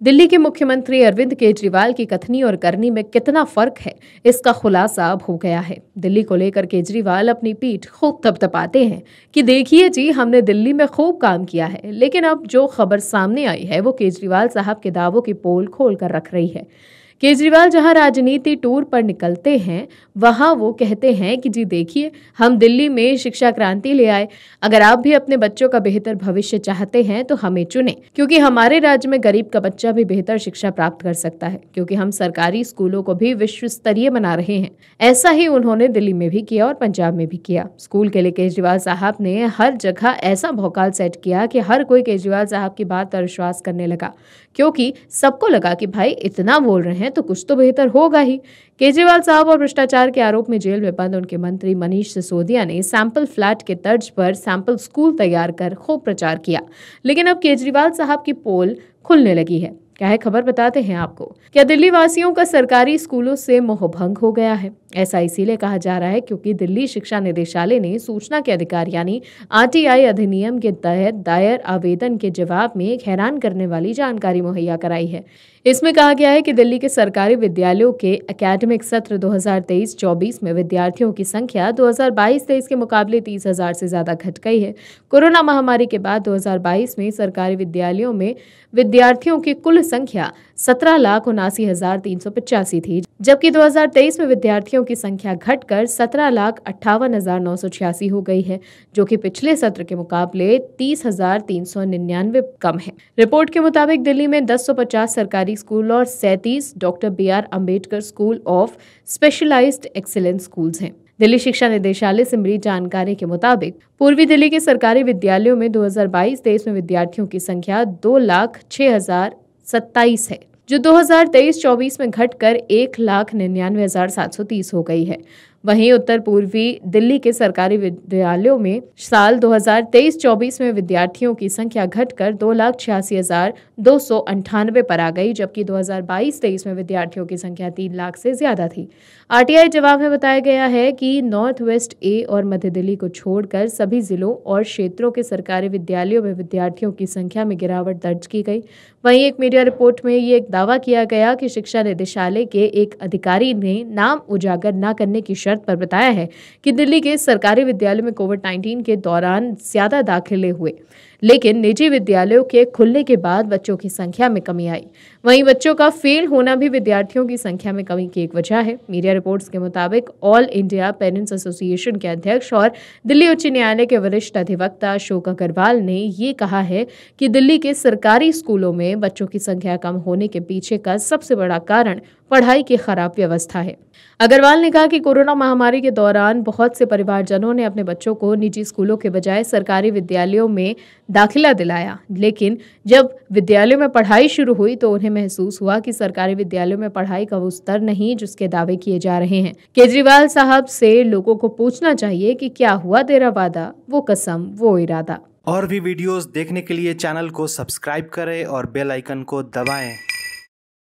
दिल्ली के मुख्यमंत्री अरविंद केजरीवाल की कथनी और करनी में कितना फर्क है, इसका खुलासा अब हो गया है। दिल्ली को लेकर केजरीवाल अपनी पीठ खूब थपथपाते हैं कि देखिए जी, हमने दिल्ली में खूब काम किया है। लेकिन अब जो खबर सामने आई है वो केजरीवाल साहब के दावों की पोल खोल कर रख रही है। केजरीवाल जहां राजनीति टूर पर निकलते हैं, वहां वो कहते हैं कि जी देखिए, हम दिल्ली में शिक्षा क्रांति ले आए। अगर आप भी अपने बच्चों का बेहतर भविष्य चाहते हैं तो हमें चुनें, क्योंकि हमारे राज्य में गरीब का बच्चा भी बेहतर शिक्षा प्राप्त कर सकता है, क्योंकि हम सरकारी स्कूलों को भी विश्व स्तरीय बना रहे हैं। ऐसा ही उन्होंने दिल्ली में भी किया और पंजाब में भी किया। स्कूल के लिए केजरीवाल साहब ने हर जगह ऐसा भौकाल सेट किया कि हर कोई केजरीवाल साहब की बात पर विश्वास करने लगा, क्योंकि सबको लगा कि भाई इतना बोल रहे हैं तो कुछ तो बेहतर होगा ही। केजरीवाल साहब और भ्रष्टाचार के आरोप में जेल में बंद उनके मंत्री मनीष सिसोदिया ने सैंपल फ्लैट के तर्ज पर सैंपल स्कूल तैयार कर खूब प्रचार किया। लेकिन अब केजरीवाल साहब की पोल खुलने लगी है। क्या है खबर, बताते हैं आपको। क्या दिल्ली वासियों का सरकारी स्कूलों से मोहभंग हो गया है? ऐसा इसीलिए कहा जा रहा है क्योंकि दिल्ली शिक्षा निदेशालय ने सूचना के अधिकार यानी आरटीआई अधिनियम के तहत दायर आवेदन के जवाब में एक हैरान करने वाली जानकारी मुहैया कराई है। इसमें कहा गया है कि दिल्ली के सरकारी विद्यालयों के एकेडमिक सत्र 2023-24 में विद्यार्थियों की संख्या 2022-23 के मुकाबले 30,000 से ज्यादा घट गई है। कोरोना महामारी के बाद 2022 में सरकारी विद्यालयों में विद्यार्थियों की कुल संख्या 17,79,385 थी, जबकि 2023 में विद्यार्थियों की संख्या घटकर 17,58,986 हो गई है, जो कि पिछले सत्र के मुकाबले 30,399 कम है। रिपोर्ट के मुताबिक दिल्ली में 1050 सरकारी स्कूल और 37 doctor BR Ambedkar school of specialised excellence schools हैं। दिल्ली शिक्षा निदेशालय से मिली जानकारी के मुताबिक पूर्वी दिल्ली के सरकारी विद्यालयों में 2022-23 में विद्यार्थियों की संख्या 2,06,027 है, जो 2023-24 में घटकर 1,99,730 हो गई है। वहीं उत्तर पूर्वी दिल्ली के सरकारी विद्यालयों में साल 2023-24 में विद्यार्थियों की संख्या घटकर 2,86,298 पर आ गई, जबकि 2022-23 में विद्यार्थियों की संख्या 3 लाख से ज्यादा थी। आरटीआई जवाब में बताया गया है कि नॉर्थ वेस्ट ए और मध्य दिल्ली को छोड़कर सभी जिलों और क्षेत्रों के सरकारी विद्यालयों में विद्यार्थियों की संख्या में गिरावट दर्ज की गई। वहीं एक मीडिया रिपोर्ट में ये एक दावा किया गया कि शिक्षा निदेशालय के एक अधिकारी ने नाम उजागर न करने की शर्त पर बताया है कि दिल्ली के सरकारी विद्यालयों में कोविड-19 के दौरान ज्यादा दाखिले हुए, लेकिन निजी विद्यालयों के खुलने के बाद बच्चों की संख्या में कमी आई। वहीं बच्चों का फेल होना भी विद्यार्थियों की संख्या में कमी की एक वजह है। मीडिया रिपोर्ट्स के मुताबिक ऑल इंडिया पेरेंट्स एसोसिएशन के अध्यक्ष और दिल्ली उच्च न्यायालय के वरिष्ठ अधिवक्ता अशोक अग्रवाल ने ये कहा है कि दिल्ली के सरकारी स्कूलों में बच्चों की संख्या कम होने के पीछे का सबसे बड़ा कारण पढ़ाई की खराब व्यवस्था है। अग्रवाल ने कहा कि कोरोना महामारी के दौरान बहुत से परिवारजनों ने अपने बच्चों को निजी स्कूलों के बजाय सरकारी विद्यालयों में दाखिला दिलाया, लेकिन जब विद्यालयों में पढ़ाई शुरू हुई तो उन्हें महसूस हुआ कि सरकारी विद्यालयों में पढ़ाई का वो स्तर नहीं जिसके दावे किए जा रहे हैं। केजरीवाल साहब से लोगों को पूछना चाहिए कि क्या हुआ तेरा वादा, वो कसम, वो इरादा। और भी वीडियोस देखने के लिए चैनल को सब्सक्राइब करें और बेल आइकन को दबाएं।